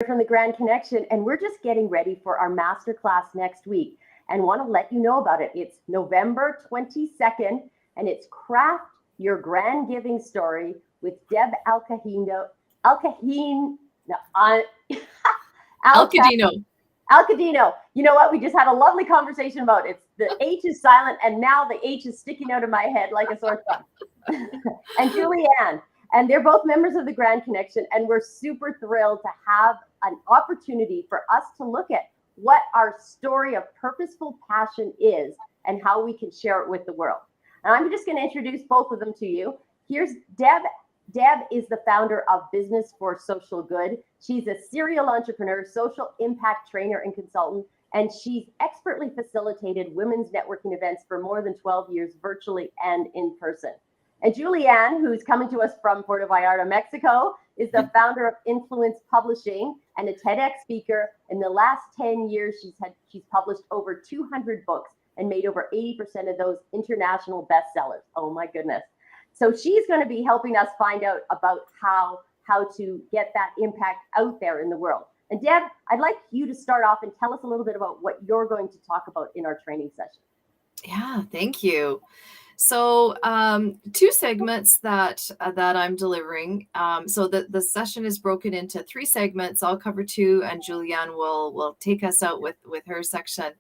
from the Grand Connection, and we're just getting ready for our masterclass next week and want to let you know about it. It's November 22nd, and it's Craft Your Grand Giving Story with Deb Alcadinho. Alcadinho. Alcadinho. You know what? We just had a lovely conversation about it. The H is silent, and now the H is sticking out of my head like a sore thumb. And Julianne. And they're both members of the Grand Connection, and we're super thrilled to have an opportunity for us to look at what our story of purposeful passion is and how we can share it with the world. And I'm just going to introduce both of them to you. Here's Deb. Deb is the founder of Business for Social Good. She's a serial entrepreneur, social impact trainer, and consultant, and she's expertly facilitated women's networking events for more than 12 years, virtually and in person. And Julianne, who's coming to us from Puerto Vallarta, Mexico, is the founder of Influence Publishing and a TEDx speaker. In the last 10 years, she's published over 200 books and made over 80% of those international bestsellers. Oh my goodness. So she's going to be helping us find out about how to get that impact out there in the world. And Deb, I'd like you to start off and tell us a little bit about what you're going to talk about in our training session. Yeah, thank you. So 2 segments that I'm delivering. So the session is broken into 3 segments. I'll cover 2, and Julianne will take us out with her section.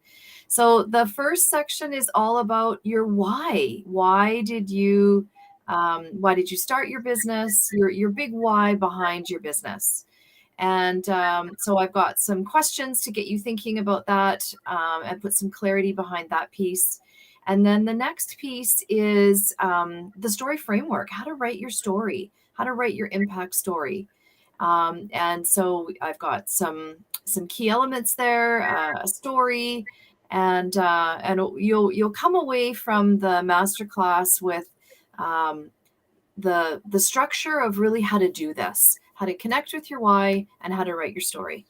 So the first section is all about your why. Why did you start your business? Your big why behind your business. And so I've got some questions to get you thinking about that and put some clarity behind that piece. And then the next piece is the story framework, how to write your story, how to write your impact story. And so I've got some key elements there, a story, and you'll come away from the masterclass with the structure of really how to do this, how to connect with your why, and how to write your story.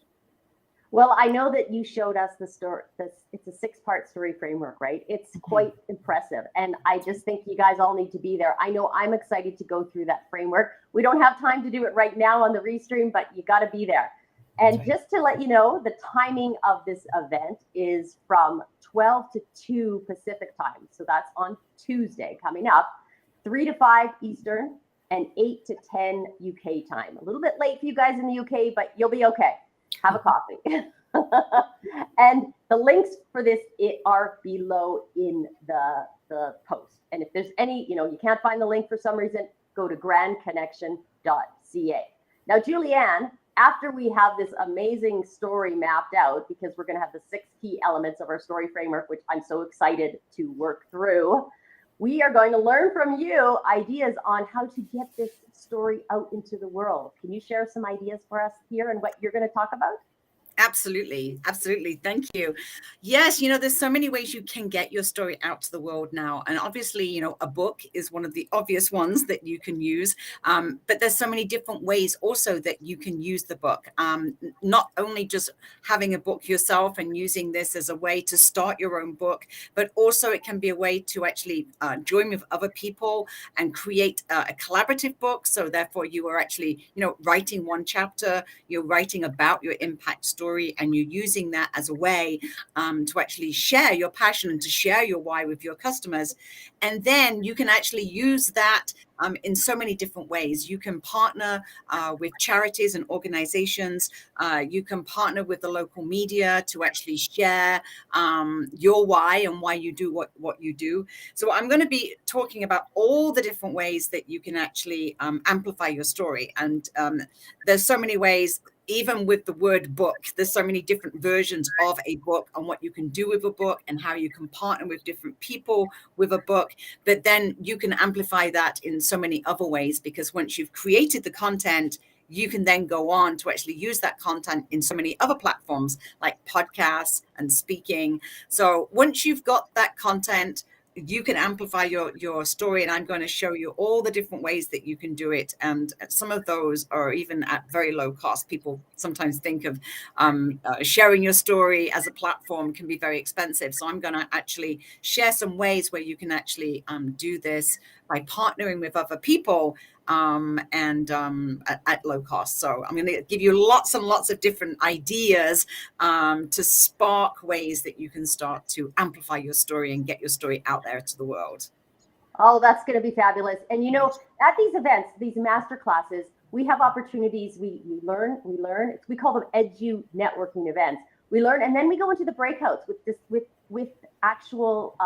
Well, I know that you showed us the story. It's a 6-part story framework, right? It's quite impressive. And I just think you guys all need to be there. I know I'm excited to go through that framework. We don't have time to do it right now on the restream, but you got to be there. And just to let you know, the timing of this event is from 12 to 2 Pacific time. So that's on Tuesday coming up, 3 to 5 Eastern, and 8 to 10 UK time. A little bit late for you guys in the UK, but you'll be okay. Have a coffee. And the links for this are below in the post. And if there's any, you can't find the link for some reason, go to grandconnection.ca. Now, Julianne, after we have this amazing story mapped out, because we're going to have the 6 key elements of our story framework, which I'm so excited to work through, we are going to learn from you ideas on how to get this story out into the world. Can you share some ideas for us here and what you're going to talk about? Absolutely. Thank you. Yes, there's so many ways you can get your story out to the world now. And obviously, a book is one of the obvious ones that you can use. But there's so many different ways also that you can use the book. Not only just having a book yourself and using this as a way to start your own book, but also it can be a way to actually join with other people and create a collaborative book. So therefore you are actually, writing one chapter, you're writing about your impact story, and you're using that as a way to actually share your passion and to share your why with your customers. And then you can actually use that in so many different ways. You can partner with charities and organizations. You can partner with the local media to actually share your why and why you do what you do. So I'm going to be talking about all the different ways that you can actually amplify your story. And there's so many ways. Even with the word book, there's so many different versions of a book and what you can do with a book and how you can partner with different people with a book. But then you can amplify that in so many other ways, because once you've created the content, you can then go on to actually use that content in so many other platforms like podcasts and speaking. So once you've got that content, you can amplify your story, and I'm going to show you all the different ways that you can do it. And some of those are even at very low cost. People sometimes think of sharing your story as a platform can be very expensive. So I'm going to actually share some ways where you can actually do this by partnering with other people at low cost. So I'm going to give you lots and lots of different ideas to spark ways that you can start to amplify your story and get your story out there to the world. Oh, that's going to be fabulous. And at these events, these master classes, we have opportunities. We learn. We call them edu networking events. We learn, and then we go into the breakouts with actual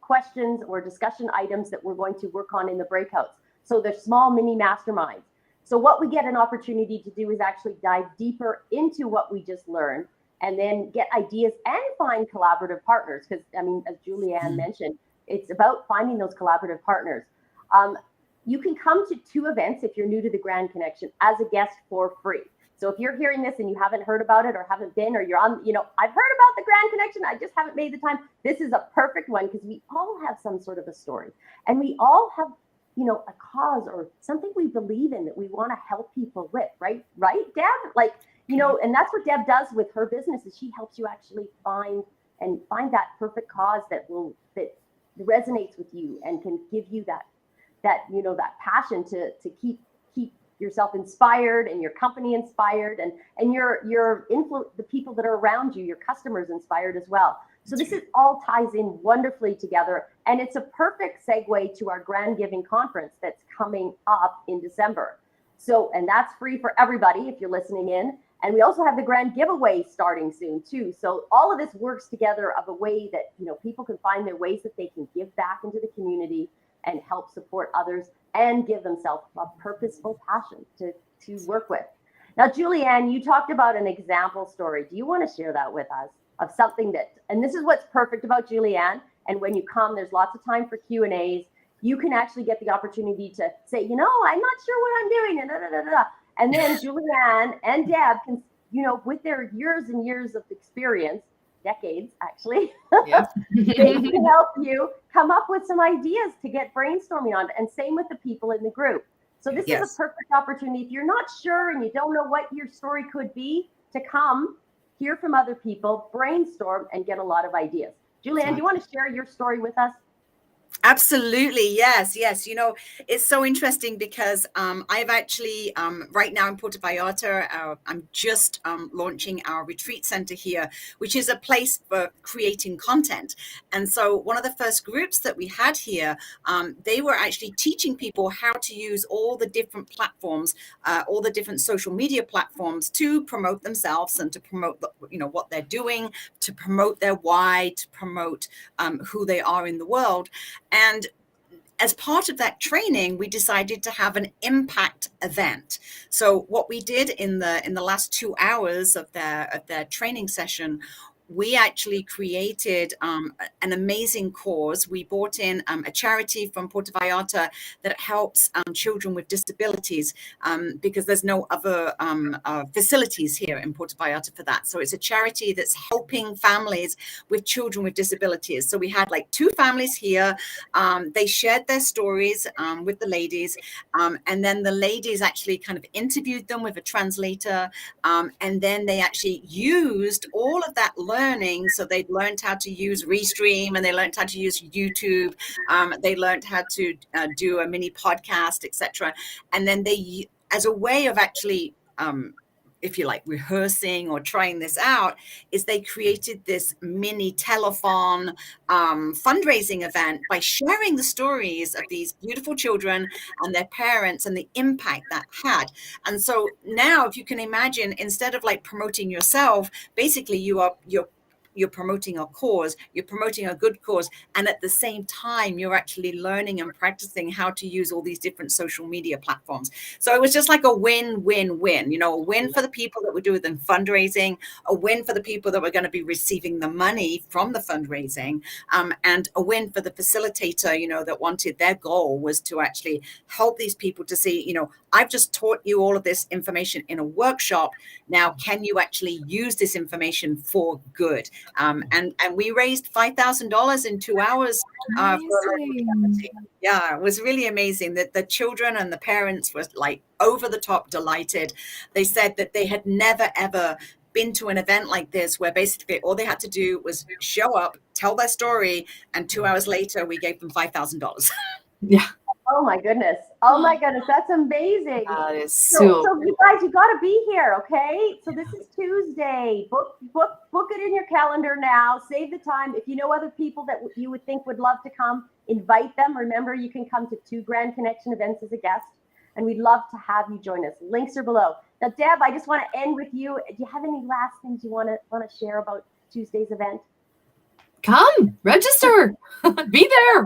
questions or discussion items that we're going to work on in the breakouts. So they're small mini masterminds. So what we get an opportunity to do is actually dive deeper into what we just learned, and then get ideas and find collaborative partners. Because as Julianne mentioned, it's about finding those collaborative partners. You can come to 2 events if you're new to the Grand Connection as a guest for free. So if you're hearing this and you haven't heard about it or haven't been, or you're on, I've heard about the Grand Connection, I just haven't made the time. This is a perfect one, because we all have some sort of a story, and we all have, a cause or something we believe in that we want to help people with, right? Right, Deb? And that's what Deb does with her business, is she helps you actually find that perfect cause that resonates with you and can give you that passion to keep yourself inspired and your company inspired, and your the people that are around you, your customers, inspired as well. So this all ties in wonderfully together, and it's a perfect segue to our Grand Giving Conference that's coming up in December. So, and that's free for everybody if you're listening in. And we also have the grand giveaway starting soon too. So all of this works together of a way that, people can find their ways that they can give back into the community and help support others and give themselves a purposeful passion to work with. Now, Julianne, you talked about an example story. Do you want to share that with us of something and this is what's perfect about Julianne. And when you come, there's lots of time for Q&As. You can actually get the opportunity to say, I'm not sure what I'm doing. And then Julianne and Deb can, with their years and years of experience, decades actually, Yeah. they can help you come up with some ideas to get brainstorming on. And same with the people in the group. So this is a perfect opportunity. If you're not sure and you don't know what your story could be, to come hear from other people, brainstorm, and get a lot of ideas. Julianne, do you want to share your story with us? Absolutely. Yes. It's so interesting because I've actually right now in Puerto Vallarta, I'm just launching our retreat center here, which is a place for creating content. And so one of the first groups that we had here, they were actually teaching people how to use all the different platforms, all the different social media platforms to promote themselves and to promote what they're doing, to promote their why, to promote who they are in the world. And as part of that training, we decided to have an impact event. So what we did in the last 2 hours of their training session, we actually created an amazing cause. We brought in a charity from Puerto Vallarta that helps children with disabilities because there's no other facilities here in Puerto Vallarta for that. So it's a charity that's helping families with children with disabilities. So we had like 2 families here. They shared their stories with the ladies. And then the ladies actually kind of interviewed them with a translator. And then they actually used all of that learning. So they learned how to use Restream, and they learned how to use YouTube. They learned how to do a mini podcast, etc. And then they, as a way of actually, if you like, rehearsing or trying this out, is they created this mini telethon fundraising event by sharing the stories of these beautiful children and their parents and the impact that had. And so now, if you can imagine, instead of like promoting yourself, basically you're promoting a cause, you're promoting a good cause, and at the same time you're actually learning and practicing how to use all these different social media platforms. So it was just like a win-win-win, a win for the people that were doing the fundraising, a win for the people that were going to be receiving the money from the fundraising, and a win for the facilitator, that wanted, their goal was to actually help these people to see, I've just taught you all of this information in a workshop. Now, can you actually use this information for good? And we raised $5,000 in 2 hours. Yeah, it was really amazing that the children and the parents were like over the top delighted. They said that they had never, ever been to an event like this where basically all they had to do was show up, tell their story, and 2 hours later we gave them $5,000. Yeah. Oh my goodness. Oh my goodness. That's amazing. That is So so. you guys, you got to be here, okay? So this is Tuesday. Book it in your calendar now. Save the time. If you know other people that you would think would love to come, invite them. Remember, you can come to 2 Grand Connection events as a guest, and we'd love to have you join us. Links are below. Now, Deb, I just want to end with you. Do you have any last things you want to share about Tuesday's event? Come, register, be there.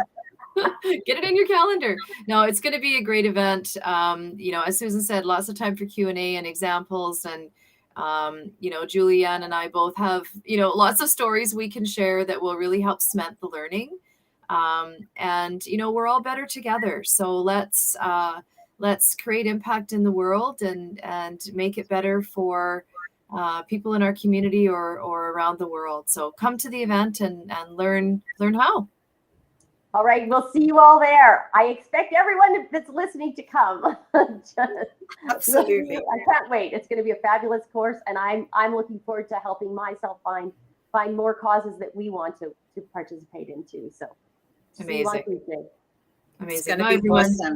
Get it in your calendar. No, it's going to be a great event. As Susan said, lots of time for Q&A and examples. And, Julianne and I both have, lots of stories we can share that will really help cement the learning. We're all better together. So let's create impact in the world and make it better for people in our community or around the world. So come to the event and learn how. All right, we'll see you all there. I expect everyone that's listening to come. Absolutely. I can't wait. It's going to be a fabulous course, and I'm looking forward to helping myself find more causes that we want to participate in too. So amazing. See you on Tuesday. Amazing. It's going to Bye, be everyone. awesome.